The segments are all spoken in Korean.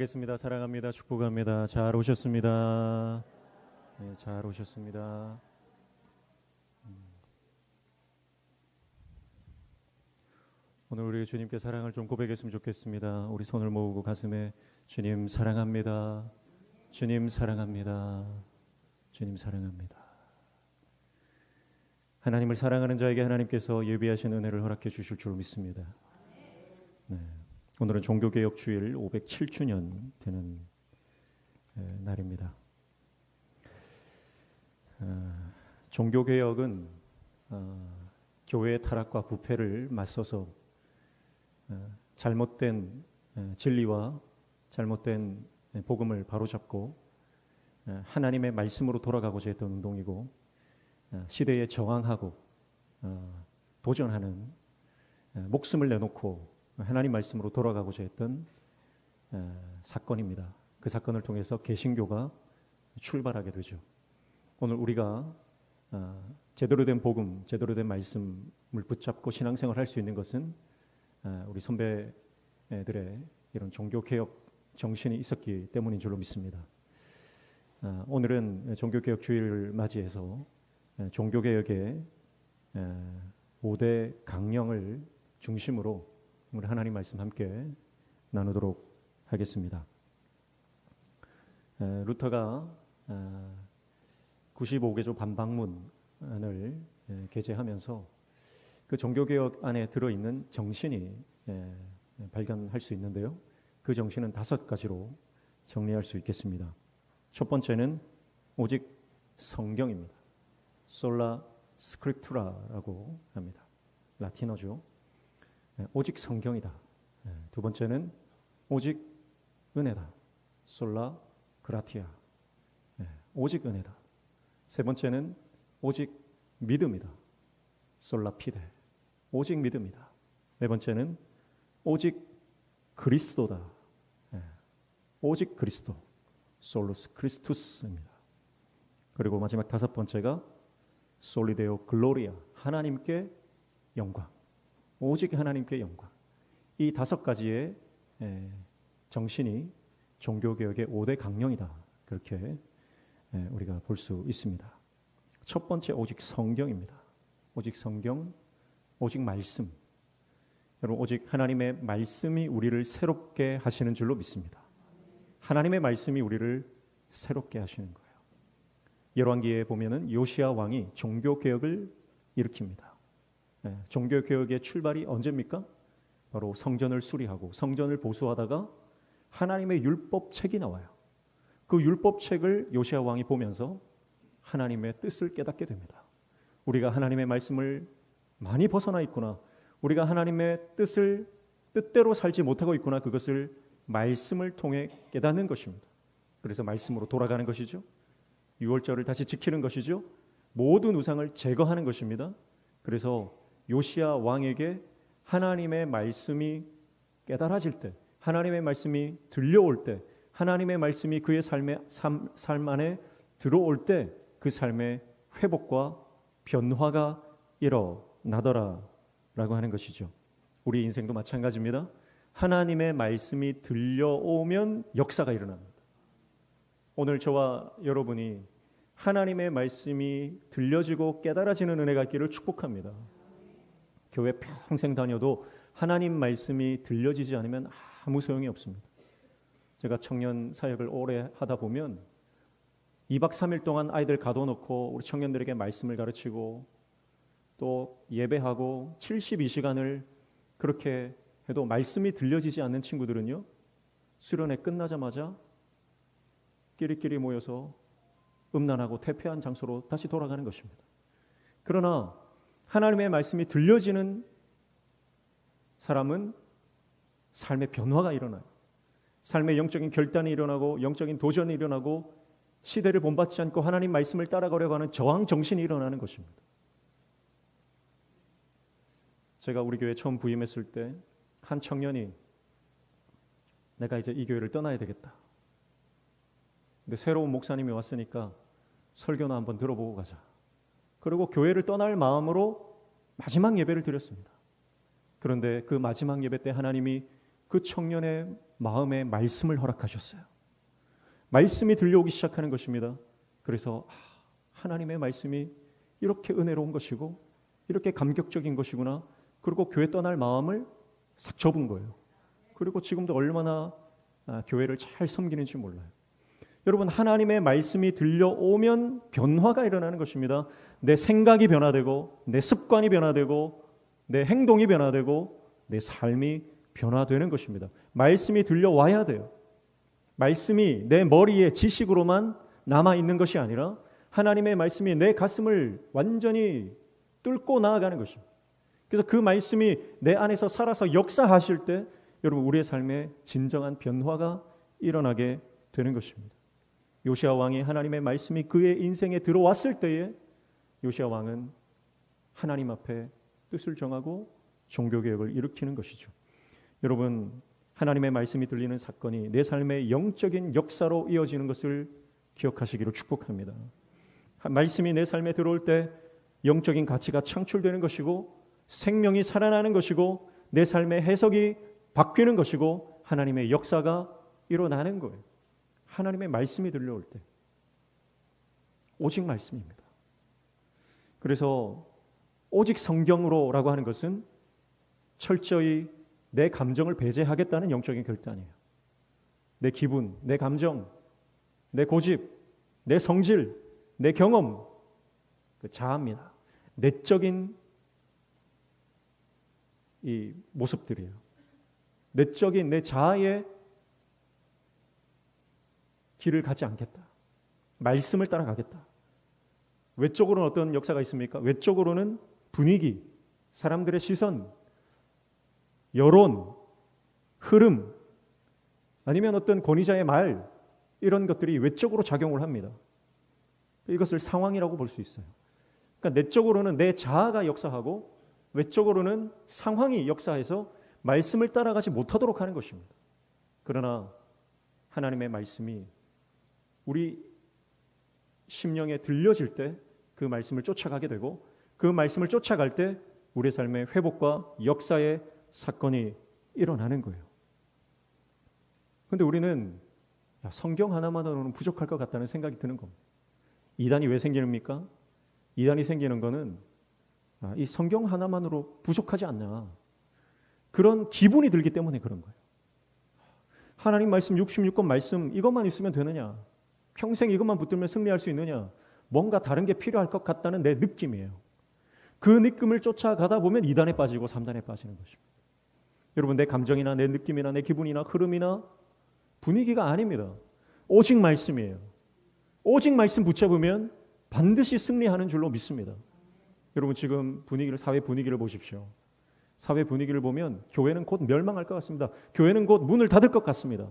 반갑습니다. 사랑합니다. 축복합니다. 잘 오셨습니다. 네, 잘 오셨습니다. 오늘 우리 주님께 사랑을 좀 고백했으면 좋겠습니다. 우리 손을 모으고 가슴에 주님 사랑합니다. 주님 사랑합니다. 주님 사랑합니다. 하나님을 사랑하는 자에게 하나님께서 예비하신 은혜를 허락해 주실 줄 믿습니다. 네. 오늘은 종교개혁 주일 507주년 되는 날입니다. 종교개혁은 교회의 타락과 부패를 맞서서 잘못된 진리와 잘못된 복음을 바로잡고 하나님의 말씀으로 돌아가고자 했던 운동이고, 시대에 저항하고 도전하는, 목숨을 내놓고 하나님 말씀으로 돌아가고자 했던 사건입니다. 그 사건을 통해서 개신교가 출발하게 되죠. 오늘 우리가 제대로 된 복음, 제대로 된 말씀을 붙잡고 신앙생활을 할 수 있는 것은 우리 선배들의 이런 종교개혁 정신이 있었기 때문인 줄로 믿습니다. 오늘은 종교개혁 주일을 맞이해서 종교개혁의 5대 강령을 중심으로 우리 하나님 말씀 함께 나누도록 하겠습니다. 루터가 95개조 반박문을 게재하면서 그 종교개혁 안에 들어있는 정신이 발견할 수 있는데요. 그 정신은 5가지로 정리할 수 있겠습니다. 첫 번째는 오직 성경입니다. 솔라 스크립투라라고 합니다. 라틴어죠. 오직 성경이다. 두 번째는 오직 은혜다. 솔라 그라티아. 오직 은혜다. 세 번째는 오직 믿음이다. 솔라 피데. 오직 믿음이다. 네 번째는 오직 그리스도다. 오직 그리스도. 솔루스 크리스투스입니다. 그리고 마지막 5번째가 솔리데오 글로리아. 하나님께 영광. 오직 하나님께 영광. 이 5가지의 정신이 종교개혁의 5대 강령이다. 그렇게 우리가 볼 수 있습니다. 첫 번째 오직 성경입니다. 오직 성경, 오직 말씀. 여러분, 오직 하나님의 말씀이 우리를 새롭게 하시는 줄로 믿습니다. 하나님의 말씀이 우리를 새롭게 하시는 거예요. 열왕기에 보면은 요시야 왕이 종교개혁을 일으킵니다. 종교개혁의 출발이 언제입니까? 바로 성전을 수리하고 성전을 보수하다가 하나님의 율법책이 나와요. 그 율법책을 요시야 왕이 보면서 하나님의 뜻을 깨닫게 됩니다. 우리가 하나님의 말씀을 많이 벗어나 있구나. 우리가 하나님의 뜻대로 살지 못하고 있구나. 그것을 말씀을 통해 깨닫는 것입니다. 그래서 말씀으로 돌아가는 것이죠. 유월절을 다시 지키는 것이죠. 모든 우상을 제거하는 것입니다. 그래서 요시야 왕에게 하나님의 말씀이 깨달아질 때, 하나님의 말씀이 들려올 때, 하나님의 말씀이 그의 삶 안에 들어올 때 그 삶의 회복과 변화가 일어나더라라고 하는 것이죠. 우리 인생도 마찬가지입니다. 하나님의 말씀이 들려오면 역사가 일어납니다. 오늘 저와 여러분이 하나님의 말씀이 들려지고 깨달아지는 은혜가 있기를 축복합니다. 교회 평생 다녀도 하나님 말씀이 들려지지 않으면 아무 소용이 없습니다. 제가 청년 사역을 오래 하다 보면 2박 3일 동안 아이들 가둬놓고 우리 청년들에게 말씀을 가르치고 또 예배하고 72시간을 그렇게 해도 말씀이 들려지지 않는 친구들은요, 수련회 끝나자마자 끼리끼리 모여서 음란하고 퇴폐한 장소로 다시 돌아가는 것입니다. 그러나 하나님의 말씀이 들려지는 사람은 삶의 변화가 일어나요. 삶의 영적인 결단이 일어나고 영적인 도전이 일어나고 시대를 본받지 않고 하나님 말씀을 따라가려고 하는 저항 정신이 일어나는 것입니다. 제가 우리 교회에 처음 부임했을 때 한 청년이 내가 이제 이 교회를 떠나야 되겠다. 근데 새로운 목사님이 왔으니까 설교나 한번 들어보고 가자. 그리고 교회를 떠날 마음으로 마지막 예배를 드렸습니다. 그런데 그 마지막 예배 때 하나님이 그 청년의 마음에 말씀을 허락하셨어요. 말씀이 들려오기 시작하는 것입니다. 그래서 하나님의 말씀이 이렇게 은혜로운 것이고 이렇게 감격적인 것이구나. 그리고 교회 떠날 마음을 싹 접은 거예요. 그리고 지금도 얼마나 교회를 잘 섬기는지 몰라요. 여러분, 하나님의 말씀이 들려오면 변화가 일어나는 것입니다. 내 생각이 변화되고 내 습관이 변화되고 내 행동이 변화되고 내 삶이 변화되는 것입니다. 말씀이 들려와야 돼요. 말씀이 내 머리에 지식으로만 남아있는 것이 아니라 하나님의 말씀이 내 가슴을 완전히 뚫고 나아가는 것입니다. 그래서 그 말씀이 내 안에서 살아서 역사하실 때 여러분, 우리의 삶에 진정한 변화가 일어나게 되는 것입니다. 요시야 왕이 하나님의 말씀이 그의 인생에 들어왔을 때에 요시야 왕은 하나님 앞에 뜻을 정하고 종교개혁을 일으키는 것이죠. 여러분, 하나님의 말씀이 들리는 사건이 내 삶의 영적인 역사로 이어지는 것을 기억하시기를 축복합니다. 말씀이 내 삶에 들어올 때 영적인 가치가 창출되는 것이고 생명이 살아나는 것이고 내 삶의 해석이 바뀌는 것이고 하나님의 역사가 일어나는 거예요. 하나님의 말씀이 들려올 때 오직 말씀입니다. 그래서 오직 성경으로라고 하는 것은 철저히 내 감정을 배제하겠다는 영적인 결단이에요. 내 기분, 내 감정, 내 고집, 내 성질, 내 경험, 그 자아입니다. 내적인 이 모습들이에요. 내적인 내 자아의 길을 가지 않겠다. 말씀을 따라가겠다. 외적으로는 어떤 역사가 있습니까? 외적으로는 분위기, 사람들의 시선, 여론, 흐름, 아니면 어떤 권위자의 말, 이런 것들이 외적으로 작용을 합니다. 이것을 상황이라고 볼 수 있어요. 그러니까 내적으로는 내 자아가 역사하고 외적으로는 상황이 역사해서 말씀을 따라가지 못하도록 하는 것입니다. 그러나 하나님의 말씀이 우리 심령에 들려질 때 그 말씀을 쫓아가게 되고 그 말씀을 쫓아갈 때 우리의 삶의 회복과 역사의 사건이 일어나는 거예요. 그런데 우리는 성경 하나만으로는 부족할 것 같다는 생각이 드는 겁니다. 이단이 왜 생기는입니까? 이단이 생기는 거는 이 성경 하나만으로 부족하지 않나, 그런 기분이 들기 때문에 그런 거예요. 하나님 말씀 66권 말씀 이것만 있으면 되느냐, 평생 이것만 붙들면 승리할 수 있느냐, 뭔가 다른 게 필요할 것 같다는 내 느낌이에요. 그 느낌을 쫓아가다 보면 2단에 빠지고 3단에 빠지는 것입니다. 여러분, 내 감정이나 내 느낌이나 내 기분이나 흐름이나 분위기가 아닙니다. 오직 말씀이에요. 오직 말씀 붙잡으면 반드시 승리하는 줄로 믿습니다. 여러분, 지금 분위기를, 사회 분위기를 보십시오. 사회 분위기를 보면 교회는 곧 멸망할 것 같습니다. 교회는 곧 문을 닫을 것 같습니다.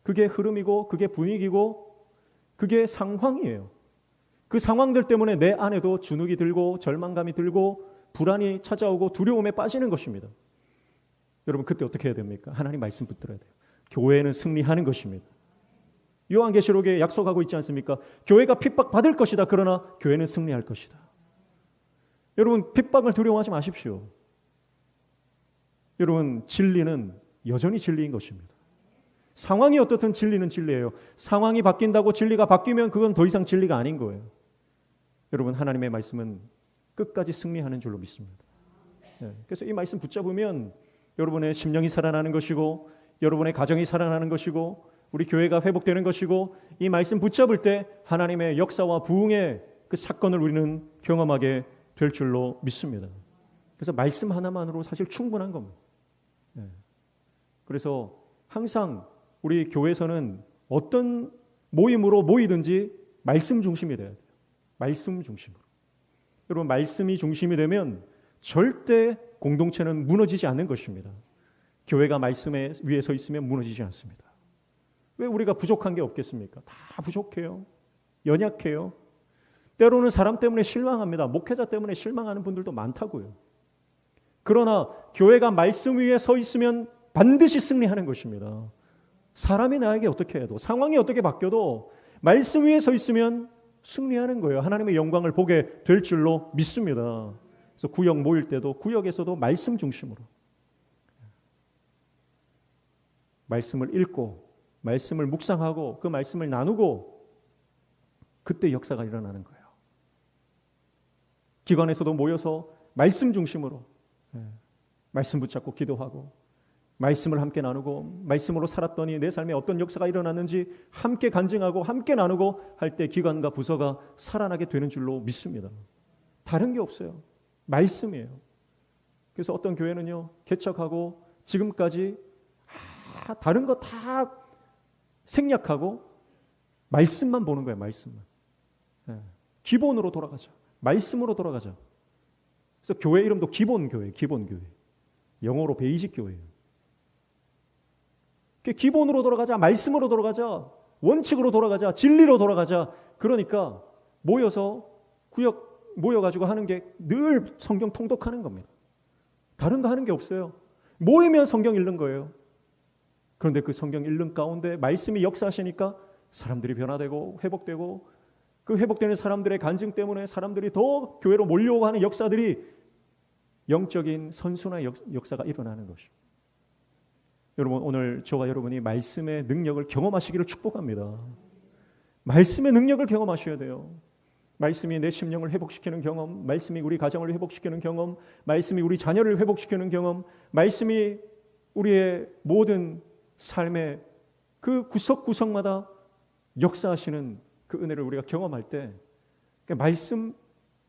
그게 흐름이고 그게 분위기고 그게 상황이에요. 그 상황들 때문에 내 안에도 주눅이 들고 절망감이 들고 불안이 찾아오고 두려움에 빠지는 것입니다. 여러분, 그때 어떻게 해야 됩니까? 하나님 말씀 붙들어야 돼요. 교회는 승리하는 것입니다. 요한계시록에 약속하고 있지 않습니까? 교회가 핍박받을 것이다. 그러나 교회는 승리할 것이다. 여러분, 핍박을 두려워하지 마십시오. 여러분, 진리는 여전히 진리인 것입니다. 상황이 어떻든 진리는 진리예요. 상황이 바뀐다고 진리가 바뀌면 그건 더 이상 진리가 아닌 거예요. 여러분, 하나님의 말씀은 끝까지 승리하는 줄로 믿습니다. 그래서 이 말씀 붙잡으면 여러분의 심령이 살아나는 것이고 여러분의 가정이 살아나는 것이고 우리 교회가 회복되는 것이고 이 말씀 붙잡을 때 하나님의 역사와 부흥의 그 사건을 우리는 경험하게 될 줄로 믿습니다. 그래서 말씀 하나만으로 사실 충분한 겁니다. 그래서 항상 우리 교회에서는 어떤 모임으로 모이든지 말씀 중심이 돼야 돼요. 말씀 중심으로. 여러분, 말씀이 중심이 되면 절대 공동체는 무너지지 않는 것입니다. 교회가 말씀 위에 서 있으면 무너지지 않습니다. 왜 우리가 부족한 게 없겠습니까? 다 부족해요. 연약해요. 때로는 사람 때문에 실망합니다. 목회자 때문에 실망하는 분들도 많다고요. 그러나 교회가 말씀 위에 서 있으면 반드시 승리하는 것입니다. 사람이 나에게 어떻게 해도, 상황이 어떻게 바뀌어도 말씀 위에 서 있으면 승리하는 거예요. 하나님의 영광을 보게 될 줄로 믿습니다. 그래서 구역 모일 때도 구역에서도 말씀 중심으로. 말씀을 읽고 말씀을 묵상하고 그 말씀을 나누고 그때 역사가 일어나는 거예요. 기관에서도 모여서 말씀 중심으로 말씀 붙잡고 기도하고 말씀을 함께 나누고 말씀으로 살았더니 내 삶에 어떤 역사가 일어났는지 함께 간증하고 함께 나누고 할 때 기관과 부서가 살아나게 되는 줄로 믿습니다. 다른 게 없어요. 말씀이에요. 그래서 어떤 교회는요, 개척하고 지금까지 다른 거 다 생략하고 말씀만 보는 거예요. 말씀만. 기본으로 돌아가자. 말씀으로 돌아가자. 그래서 교회 이름도 기본교회, 기본교회. 영어로 베이직 교회예요. 기본으로 돌아가자, 말씀으로 돌아가자, 원칙으로 돌아가자, 진리로 돌아가자. 그러니까 모여서 구역 모여가지고 하는 게 늘 성경 통독하는 겁니다. 다른 거 하는 게 없어요. 모이면 성경 읽는 거예요. 그런데 그 성경 읽는 가운데 말씀이 역사하시니까 사람들이 변화되고 회복되고 그 회복되는 사람들의 간증 때문에 사람들이 더 교회로 몰려오고 하는 역사들이 영적인 선순환의 역사가 일어나는 것입니다. 여러분, 오늘 저와 여러분이 말씀의 능력을 경험하시기를 축복합니다. 말씀의 능력을 경험하셔야 돼요. 말씀이 내 심령을 회복시키는 경험, 말씀이 우리 가정을 회복시키는 경험, 말씀이 우리 자녀를 회복시키는 경험, 말씀이 우리의 모든 삶의 그 구석구석마다 역사하시는 그 은혜를 우리가 경험할 때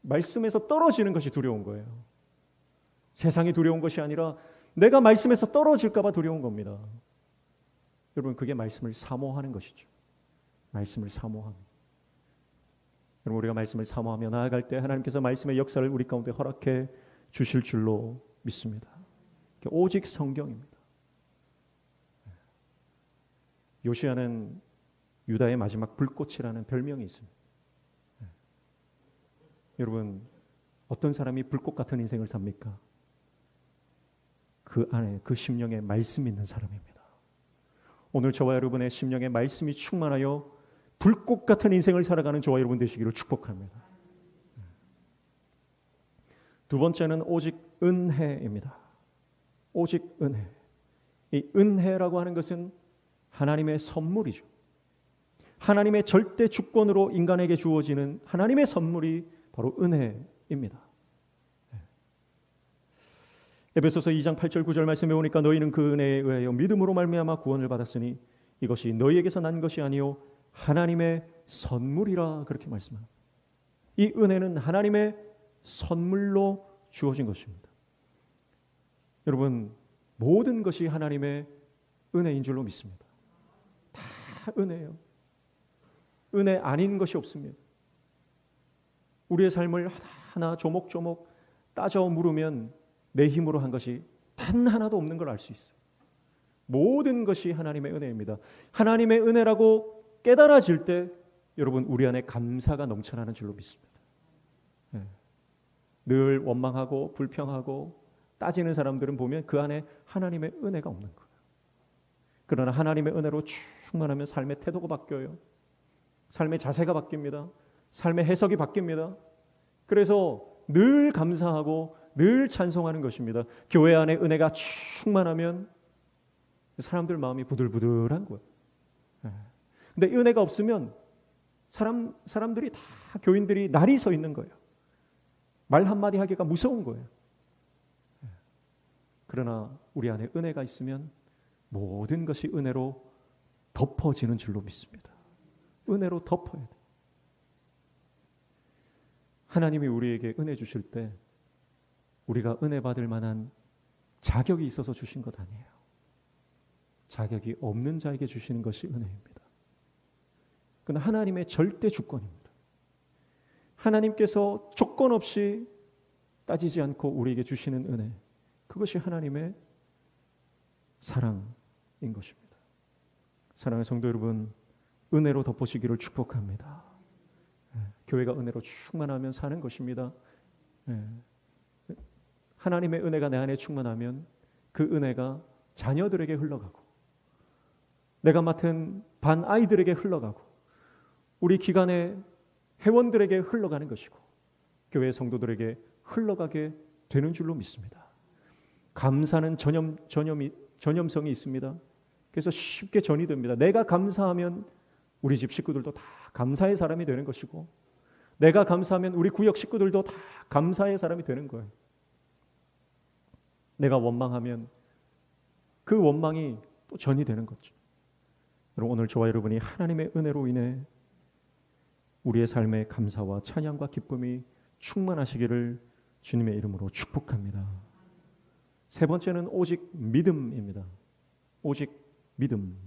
말씀에서 떨어지는 것이 두려운 거예요. 세상이 두려운 것이 아니라 내가 말씀에서 떨어질까 봐 두려운 겁니다. 여러분, 그게 말씀을 사모하는 것이죠. 말씀을 사모함. 여러분, 우리가 말씀을 사모하며 나아갈 때 하나님께서 말씀의 역사를 우리 가운데 허락해 주실 줄로 믿습니다. 오직 성경입니다. 요시야는 유다의 마지막 불꽃이라는 별명이 있습니다. 여러분, 어떤 사람이 불꽃 같은 인생을 삽니까? 그 안에 그 심령에 말씀이 있는 사람입니다. 오늘 저와 여러분의 심령에 말씀이 충만하여 불꽃 같은 인생을 살아가는 저와 여러분 되시기를 축복합니다. 두 번째는 오직 은혜입니다. 오직 은혜. 이 은혜라고 하는 것은 하나님의 선물이죠. 하나님의 절대 주권으로 인간에게 주어지는 하나님의 선물이 바로 은혜입니다. 에베소서 2장 8절 9절 말씀에 보니까 너희는 그 은혜에 의하여 믿음으로 말미암아 구원을 받았으니 이것이 너희에게서 난 것이 아니요 하나님의 선물이라 그렇게 말씀합니다. 이 은혜는 하나님의 선물로 주어진 것입니다. 여러분, 모든 것이 하나님의 은혜인 줄로 믿습니다. 다 은혜예요. 은혜 아닌 것이 없습니다. 우리의 삶을 하나하나 조목조목 따져 물으면 내 힘으로 한 것이 단 하나도 없는 걸 알 수 있어요. 모든 것이 하나님의 은혜입니다. 하나님의 은혜라고 깨달아질 때 여러분, 우리 안에 감사가 넘쳐나는 줄로 믿습니다. 늘 원망하고 불평하고 따지는 사람들은 보면 그 안에 하나님의 은혜가 없는 거예요. 그러나 하나님의 은혜로 충만하면 삶의 태도가 바뀌어요. 삶의 자세가 바뀝니다. 삶의 해석이 바뀝니다. 그래서 늘 감사하고 늘 찬송하는 것입니다. 교회 안에 은혜가 충만하면 사람들 마음이 부들부들한 거예요. 근데 은혜가 없으면 사람들이 다 교인들이 날이 서 있는 거예요. 말 한마디 하기가 무서운 거예요. 그러나 우리 안에 은혜가 있으면 모든 것이 은혜로 덮어지는 줄로 믿습니다. 은혜로 덮어야 돼요. 하나님이 우리에게 은혜 주실 때 우리가 은혜 받을 만한 자격이 있어서 주신 것 아니에요. 자격이 없는 자에게 주시는 것이 은혜입니다. 그건 하나님의 절대 주권입니다. 하나님께서 조건 없이 따지지 않고 우리에게 주시는 은혜, 그것이 하나님의 사랑인 것입니다. 사랑하는 성도 여러분, 은혜로 덮으시기를 축복합니다. 교회가 은혜로 충만하면 사는 것입니다. 하나님의 은혜가 내 안에 충만하면 그 은혜가 자녀들에게 흘러가고 내가 맡은 반 아이들에게 흘러가고 우리 기관의 회원들에게 흘러가는 것이고 교회 성도들에게 흘러가게 되는 줄로 믿습니다. 감사는 전염성이 있습니다. 그래서 쉽게 전이 됩니다. 내가 감사하면 우리 집 식구들도 다 감사의 사람이 되는 것이고, 내가 감사하면 우리 구역 식구들도 다 감사의 사람이 되는 거예요. 내가 원망하면 그 원망이 또 전이 되는 거죠. 여러분, 오늘 저와 여러분이 하나님의 은혜로 인해 우리의 삶에 감사와 찬양과 기쁨이 충만하시기를 주님의 이름으로 축복합니다. 세 번째는 오직 믿음입니다. 오직 믿음.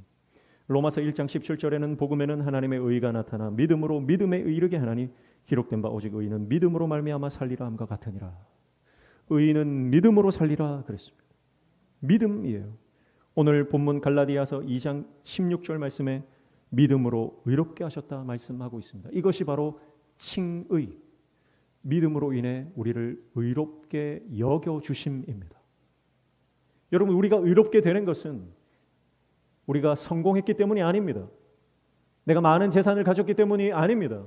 로마서 1장 17절에는 복음에는 하나님의 의가 나타나 믿음으로 믿음에 이르게 하나니 기록된 바 오직 의인은 믿음으로 말미암아 살리라 함과 같으니라. 의인은 믿음으로 살리라 그랬습니다. 믿음이에요. 오늘 본문 갈라디아서 2장 16절 말씀에 믿음으로 의롭게 하셨다 말씀하고 있습니다. 이것이 바로 칭의, 믿음으로 인해 우리를 의롭게 여겨주심입니다. 여러분, 우리가 의롭게 되는 것은 우리가 성공했기 때문이 아닙니다. 내가 많은 재산을 가졌기 때문이 아닙니다.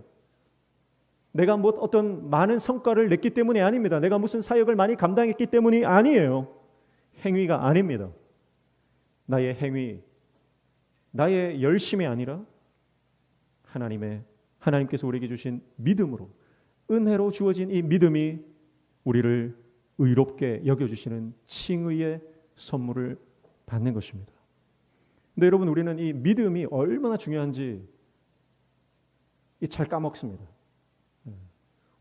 내가 뭐 어떤 많은 성과를 냈기 때문이 아닙니다. 내가 무슨 사역을 많이 감당했기 때문이 아니에요. 행위가 아닙니다. 나의 행위, 나의 열심이 아니라 하나님께서 우리에게 주신 믿음으로, 은혜로 주어진 이 믿음이 우리를 의롭게 여겨주시는 칭의의 선물을 받는 것입니다. 근데 여러분, 우리는 이 믿음이 얼마나 중요한지 잘 까먹습니다.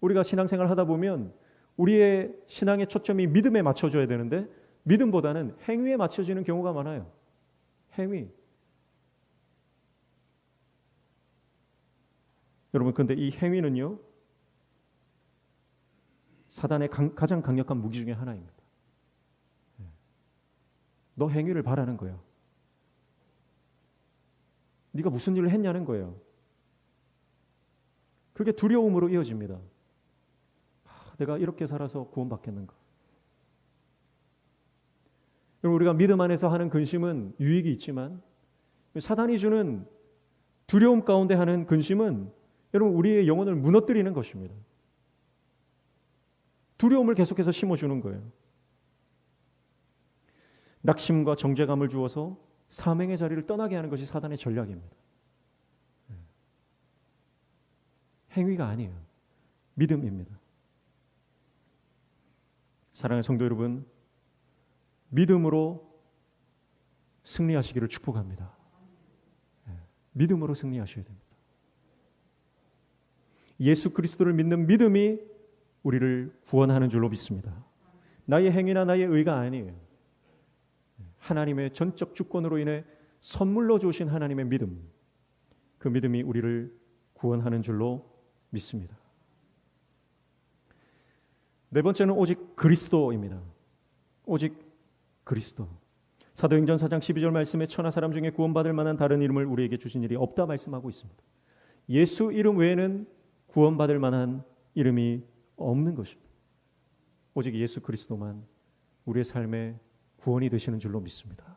우리가 신앙생활 하다 보면 우리의 신앙의 초점이 믿음에 맞춰져야 되는데 믿음보다는 행위에 맞춰지는 경우가 많아요. 행위. 여러분, 근데 이 행위는요, 사단의 가장 강력한 무기 중에 하나입니다. 너 행위를 바라는 거야. 네가 무슨 일을 했냐는 거예요. 그게 두려움으로 이어집니다. 내가 이렇게 살아서 구원받겠는가? 우리가 믿음 안에서 하는 근심은 유익이 있지만 사단이 주는 두려움 가운데 하는 근심은 여러분 우리의 영혼을 무너뜨리는 것입니다. 두려움을 계속해서 심어주는 거예요. 낙심과 정죄감을 주어서 사명의 자리를 떠나게 하는 것이 사단의 전략입니다. 행위가 아니에요. 믿음입니다. 사랑하는 성도 여러분, 믿음으로 승리하시기를 축복합니다. 믿음으로 승리하셔야 됩니다. 예수 그리스도를 믿는 믿음이 우리를 구원하는 줄로 믿습니다. 나의 행위나 나의 의가 아니에요. 하나님의 전적 주권으로 인해 선물로 주신 하나님의 믿음, 그 믿음이 우리를 구원하는 줄로 믿습니다. 네 번째는 오직 그리스도입니다. 오직 그리스도. 사도행전 4장 12절 말씀에 천하 사람 중에 구원받을 만한 다른 이름을 우리에게 주신 일이 없다 말씀하고 있습니다. 예수 이름 외에는 구원받을 만한 이름이 없는 것입니다. 오직 예수 그리스도만 우리의 삶의 구원이 되시는 줄로 믿습니다.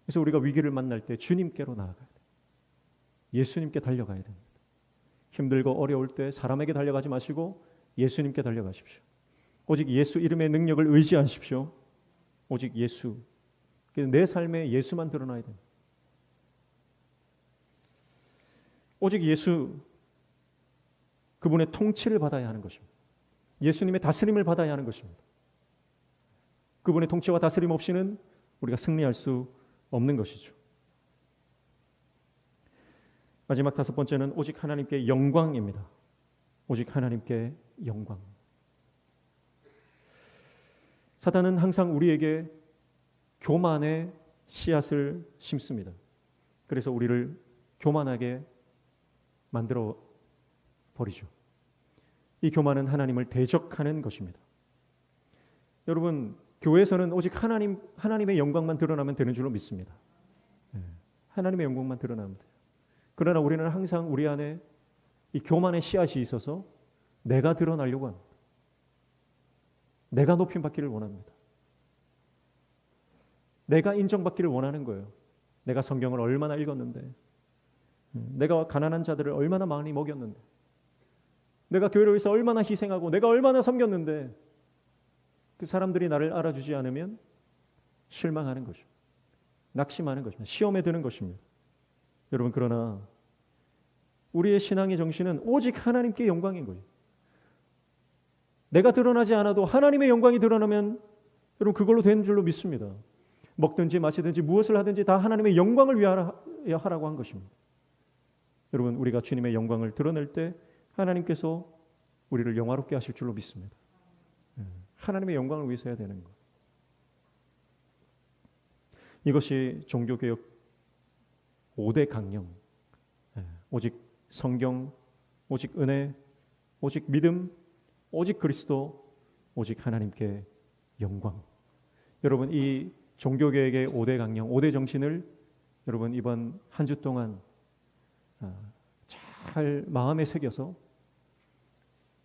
그래서 우리가 위기를 만날 때 주님께로 나아가야 돼요. 예수님께 달려가야 됩니다. 힘들고 어려울 때 사람에게 달려가지 마시고 예수님께 달려가십시오. 오직 예수 이름의 능력을 의지하십시오. 오직 예수. 내 삶에 예수만 드러나야 됩니다. 오직 예수, 그분의 통치를 받아야 하는 것입니다. 예수님의 다스림을 받아야 하는 것입니다. 그분의 통치와 다스림 없이는 우리가 승리할 수 없는 것이죠. 마지막 다섯 번째는 오직 하나님께 영광입니다. 오직 하나님께 영광. 사단은 항상 우리에게 교만의 씨앗을 심습니다. 그래서 우리를 교만하게 만들어 버리죠. 이 교만은 하나님을 대적하는 것입니다. 여러분, 교회에서는 오직 하나님의 영광만 드러나면 되는 줄로 믿습니다. 하나님의 영광만 드러나면 돼요. 그러나 우리는 항상 우리 안에 이 교만의 씨앗이 있어서 내가 드러나려고 합니다. 내가 높임받기를 원합니다. 내가 인정받기를 원하는 거예요. 내가 성경을 얼마나 읽었는데, 내가 가난한 자들을 얼마나 많이 먹였는데, 내가 교회를 위해서 얼마나 희생하고 내가 얼마나 섬겼는데 그 사람들이 나를 알아주지 않으면 실망하는 거죠. 낙심하는 것입니다. 시험에 드는 것입니다. 여러분, 그러나 우리의 신앙의 정신은 오직 하나님께 영광인 거예요. 내가 드러나지 않아도 하나님의 영광이 드러나면 여러분 그걸로 된 줄로 믿습니다. 먹든지 마시든지 무엇을 하든지 다 하나님의 영광을 위하여 하라고 한 것입니다. 여러분, 우리가 주님의 영광을 드러낼 때 하나님께서 우리를 영화롭게 하실 줄로 믿습니다. 하나님의 영광을 위해서 해야 되는 것. 이것이 종교개혁 5대 강령. 오직 성경, 오직 은혜, 오직 믿음, 오직 그리스도, 오직 하나님께 영광. 여러분, 이 종교개혁의 5대 강령, 5대 정신을 여러분 이번 한 주 동안 잘 마음에 새겨서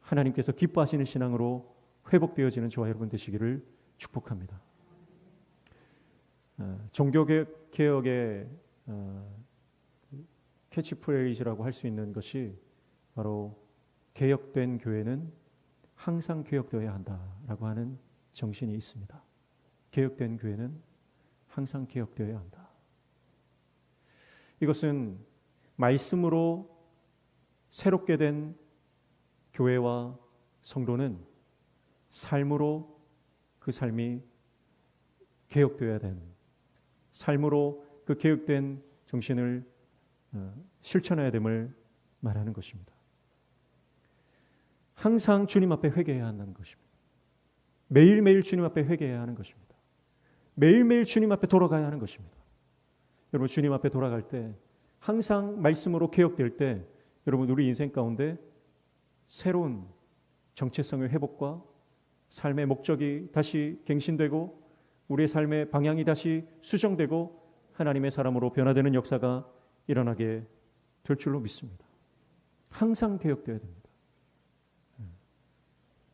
하나님께서 기뻐하시는 신앙으로 회복되어지는 저와 여러분 되시기를 축복합니다. 종교개혁의 캐치프레이즈라고 할 수 있는 것이 바로 개혁된 교회는 항상 개혁되어야 한다라고 하는 정신이 있습니다. 개혁된 교회는 항상 개혁되어야 한다. 이것은 말씀으로 새롭게 된 교회와 성도는 삶으로 그 삶이 개혁되어야 되는, 삶으로 그 개혁된 정신을 실천해야 됨을 말하는 것입니다. 항상 주님 앞에 회개해야 한다는 것입니다. 매일매일 주님 앞에 회개해야 하는 것입니다. 매일매일 주님 앞에 돌아가야 하는 것입니다. 여러분, 주님 앞에 돌아갈 때 항상 말씀으로 개혁될 때 여러분 우리 인생 가운데 새로운 정체성의 회복과 삶의 목적이 다시 갱신되고 우리의 삶의 방향이 다시 수정되고 하나님의 사람으로 변화되는 역사가 일어나게 될 줄로 믿습니다. 항상 개혁되어야 됩니다.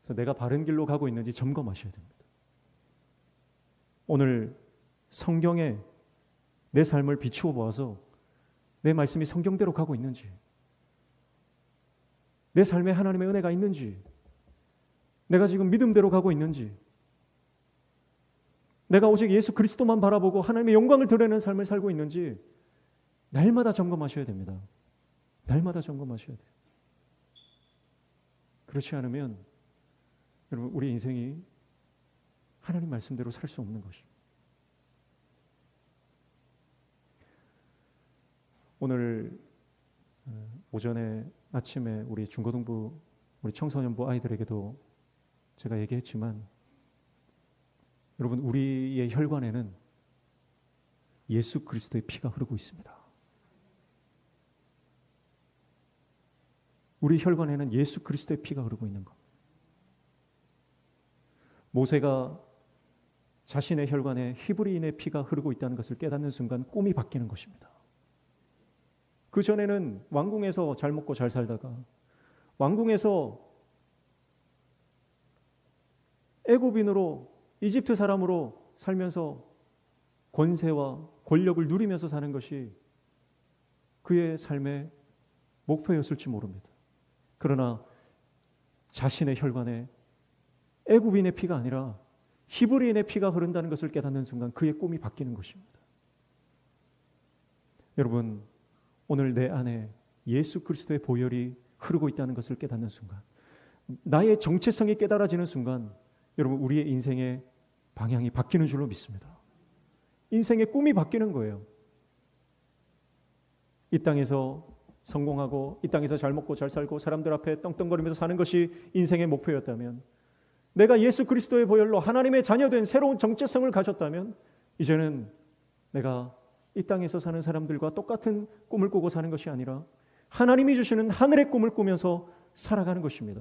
그래서 내가 바른 길로 가고 있는지 점검하셔야 됩니다. 오늘 성경에 내 삶을 비추어 보아서 내 말씀이 성경대로 가고 있는지, 내 삶에 하나님의 은혜가 있는지, 내가 지금 믿음대로 가고 있는지, 내가 오직 예수 그리스도만 바라보고 하나님의 영광을 드러내는 삶을 살고 있는지 날마다 점검하셔야 됩니다. 날마다 점검하셔야 돼요. 그렇지 않으면 여러분 우리 인생이 하나님 말씀대로 살 수 없는 것입니다. 오늘 오전에 아침에 우리 중고등부, 우리 청소년부 아이들에게도 제가 얘기했지만 여러분 우리의 혈관에는 예수 그리스도의 피가 흐르고 있습니다. 우리 혈관에는 예수 그리스도의 피가 흐르고 있는 것. 모세가 자신의 혈관에 히브리인의 피가 흐르고 있다는 것을 깨닫는 순간 꿈이 바뀌는 것입니다. 그 전에는 왕궁에서 잘 먹고 잘 살다가 왕궁에서 애굽인으로 이집트 사람으로 살면서 권세와 권력을 누리면서 사는 것이 그의 삶의 목표였을지 모릅니다. 그러나 자신의 혈관에 애굽인의 피가 아니라 히브리인의 피가 흐른다는 것을 깨닫는 순간 그의 꿈이 바뀌는 것입니다. 여러분, 오늘 내 안에 예수 그리스도의 보혈이 흐르고 있다는 것을 깨닫는 순간, 나의 정체성이 깨달아지는 순간 여러분 우리의 인생의 방향이 바뀌는 줄로 믿습니다. 인생의 꿈이 바뀌는 거예요. 이 땅에서 성공하고 이 땅에서 잘 먹고 잘 살고 사람들 앞에 떵떵거리면서 사는 것이 인생의 목표였다면, 내가 예수 그리스도의 보혈로 하나님의 자녀된 새로운 정체성을 가졌다면 이제는 내가 이 땅에서 사는 사람들과 똑같은 꿈을 꾸고 사는 것이 아니라 하나님이 주시는 하늘의 꿈을 꾸면서 살아가는 것입니다.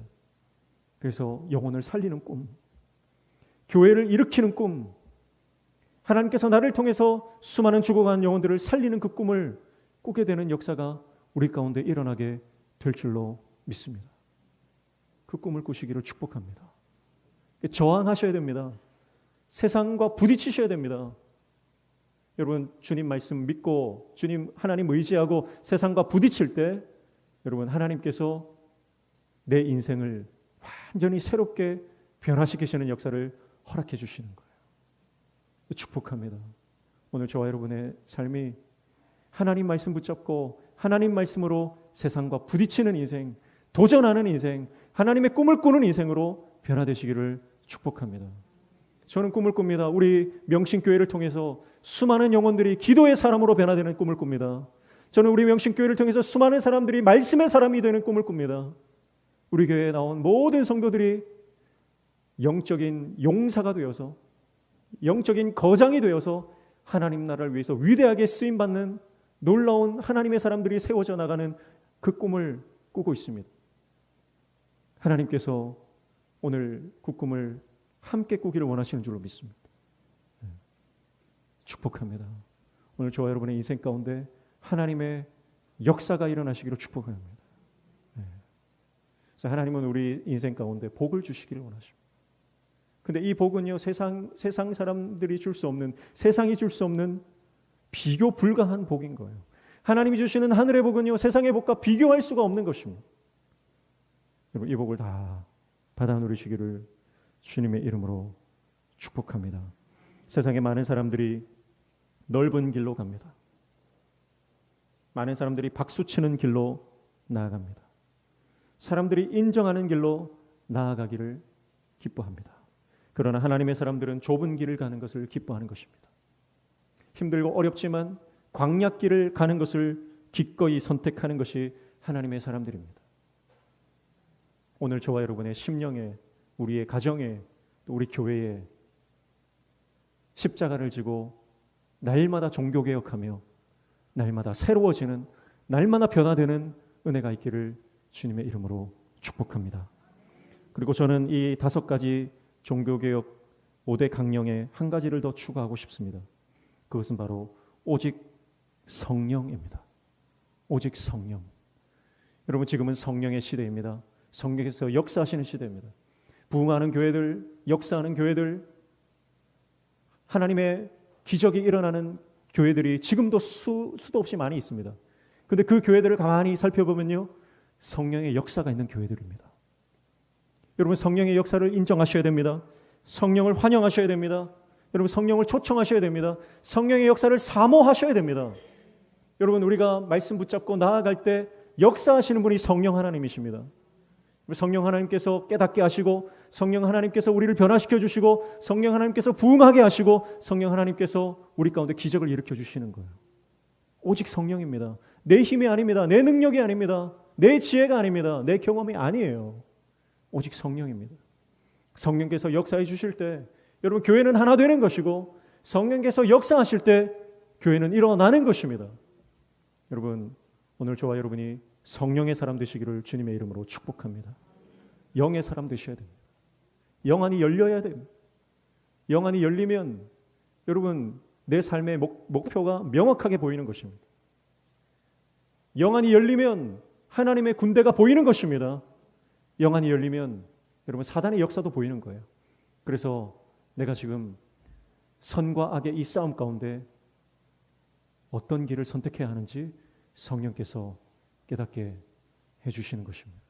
그래서 영혼을 살리는 꿈, 교회를 일으키는 꿈, 하나님께서 나를 통해서 수많은 죽어간 영혼들을 살리는 그 꿈을 꾸게 되는 역사가 우리 가운데 일어나게 될 줄로 믿습니다. 그 꿈을 꾸시기를 축복합니다. 저항하셔야 됩니다. 세상과 부딪히셔야 됩니다. 여러분, 주님 말씀 믿고 주님 하나님 의지하고 세상과 부딪힐 때 여러분 하나님께서 내 인생을 완전히 새롭게 변화시키시는 역사를 허락해 주시는 거예요. 축복합니다. 오늘 저와 여러분의 삶이 하나님 말씀 붙잡고 하나님 말씀으로 세상과 부딪히는 인생, 도전하는 인생, 하나님의 꿈을 꾸는 인생으로 변화되시기를 축복합니다. 저는 꿈을 꿉니다. 우리 명신교회를 통해서 수많은 영혼들이 기도의 사람으로 변화되는 꿈을 꿉니다. 저는 우리 명신교회를 통해서 수많은 사람들이 말씀의 사람이 되는 꿈을 꿉니다. 우리 교회에 나온 모든 성도들이 영적인 용사가 되어서, 영적인 거장이 되어서 하나님 나라를 위해서 위대하게 쓰임받는 놀라운 하나님의 사람들이 세워져 나가는 그 꿈을 꾸고 있습니다. 하나님께서 오늘 그 꿈을 함께 꾸기를 원하시는 줄로 믿습니다. 축복합니다. 오늘 저와 여러분의 인생 가운데 하나님의 역사가 일어나시기를 축복합니다. 그래서 하나님은 우리 인생 가운데 복을 주시기를 원하십니다. 근데 이 복은요, 세상 사람들이 줄 수 없는, 세상이 줄 수 없는 비교 불가한 복인 거예요. 하나님이 주시는 하늘의 복은요, 세상의 복과 비교할 수가 없는 것입니다. 여러분, 이 복을 다 받아 누리시기를 주님의 이름으로 축복합니다. 세상에 많은 사람들이 넓은 길로 갑니다. 많은 사람들이 박수치는 길로 나아갑니다. 사람들이 인정하는 길로 나아가기를 기뻐합니다. 그러나 하나님의 사람들은 좁은 길을 가는 것을 기뻐하는 것입니다. 힘들고 어렵지만 광야길을 가는 것을 기꺼이 선택하는 것이 하나님의 사람들입니다. 오늘 저와 여러분의 심령에, 우리의 가정에, 또 우리 교회에 십자가를 지고 날마다 종교개혁하며 날마다 새로워지는, 날마다 변화되는 은혜가 있기를 주님의 이름으로 축복합니다. 그리고 저는 이 5가지 종교개혁 5대 강령에 한 가지를 더 추가하고 싶습니다. 그것은 바로 오직 성령입니다. 오직 성령. 여러분, 지금은 성령의 시대입니다. 성령께서 역사하시는 시대입니다. 부흥하는 교회들, 역사하는 교회들, 하나님의 기적이 일어나는 교회들이 지금도 수도 없이 많이 있습니다. 그런데 그 교회들을 가만히 살펴보면요, 성령의 역사가 있는 교회들입니다. 여러분, 성령의 역사를 인정하셔야 됩니다. 성령을 환영하셔야 됩니다. 여러분, 성령을 초청하셔야 됩니다. 성령의 역사를 사모하셔야 됩니다. 여러분, 우리가 말씀 붙잡고 나아갈 때 역사하시는 분이 성령 하나님이십니다. 성령 하나님께서 깨닫게 하시고, 성령 하나님께서 우리를 변화시켜 주시고, 성령 하나님께서 부흥하게 하시고, 성령 하나님께서 우리 가운데 기적을 일으켜 주시는 거예요. 오직 성령입니다. 내 힘이 아닙니다. 내 능력이 아닙니다. 내 지혜가 아닙니다. 내 경험이 아니에요. 오직 성령입니다. 성령께서 역사해 주실 때 여러분, 교회는 하나 되는 것이고, 성령께서 역사하실 때 교회는 일어나는 것입니다. 여러분, 오늘 저와 여러분이 성령의 사람 되시기를 주님의 이름으로 축복합니다. 영의 사람 되셔야 됩니다. 영 안이 열려야 됩니다. 영 안이 열리면 여러분, 내 삶의 목표가 명확하게 보이는 것입니다. 영 안이 열리면 하나님의 군대가 보이는 것입니다. 영 안이 열리면 여러분, 사단의 역사도 보이는 거예요. 그래서 내가 지금 선과 악의 이 싸움 가운데 어떤 길을 선택해야 하는지 성령께서 깨닫게 해주시는 것입니다.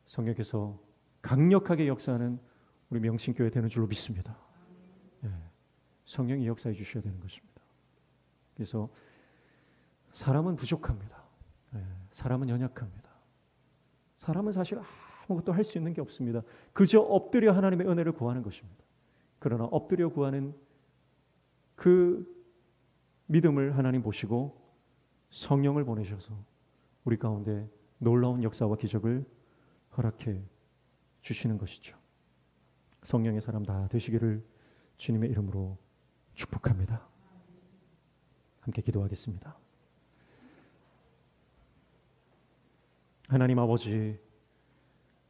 성령께서 강력하게 역사하는 우리 명신교회 되는 줄로 믿습니다. 성령이 역사해 주셔야 되는 것입니다. 그래서 사람은 부족합니다. 사람은 연약합니다. 사람은 사실 아무것도 할 수 있는 게 없습니다. 그저 엎드려 하나님의 은혜를 구하는 것입니다. 그러나 엎드려 구하는 그 믿음을 하나님 보시고 성령을 보내셔서 우리 가운데 놀라운 역사와 기적을 허락해 주시는 것이죠. 성령의 사람 다 되시기를 주님의 이름으로 축복합니다. 함께 기도하겠습니다. 하나님 아버지,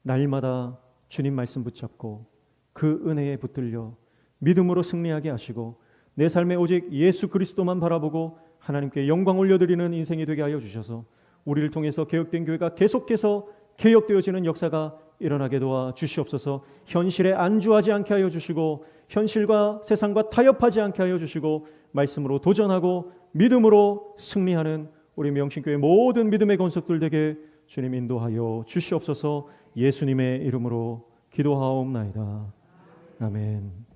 날마다 주님 말씀 붙잡고 그 은혜에 붙들려 믿음으로 승리하게 하시고 내 삶에 오직 예수 그리스도만 바라보고 하나님께 영광 올려드리는 인생이 되게 하여 주셔서 우리를 통해서 개혁된 교회가 계속해서 개혁되어지는 역사가 일어나게 도와 주시옵소서. 현실에 안주하지 않게 하여 주시고 현실과 세상과 타협하지 않게 하여 주시고 말씀으로 도전하고 믿음으로 승리하는 우리 명신교회 모든 믿음의 건석들 되게 주님 인도하여 주시옵소서. 예수님의 이름으로 기도하옵나이다. 아멘.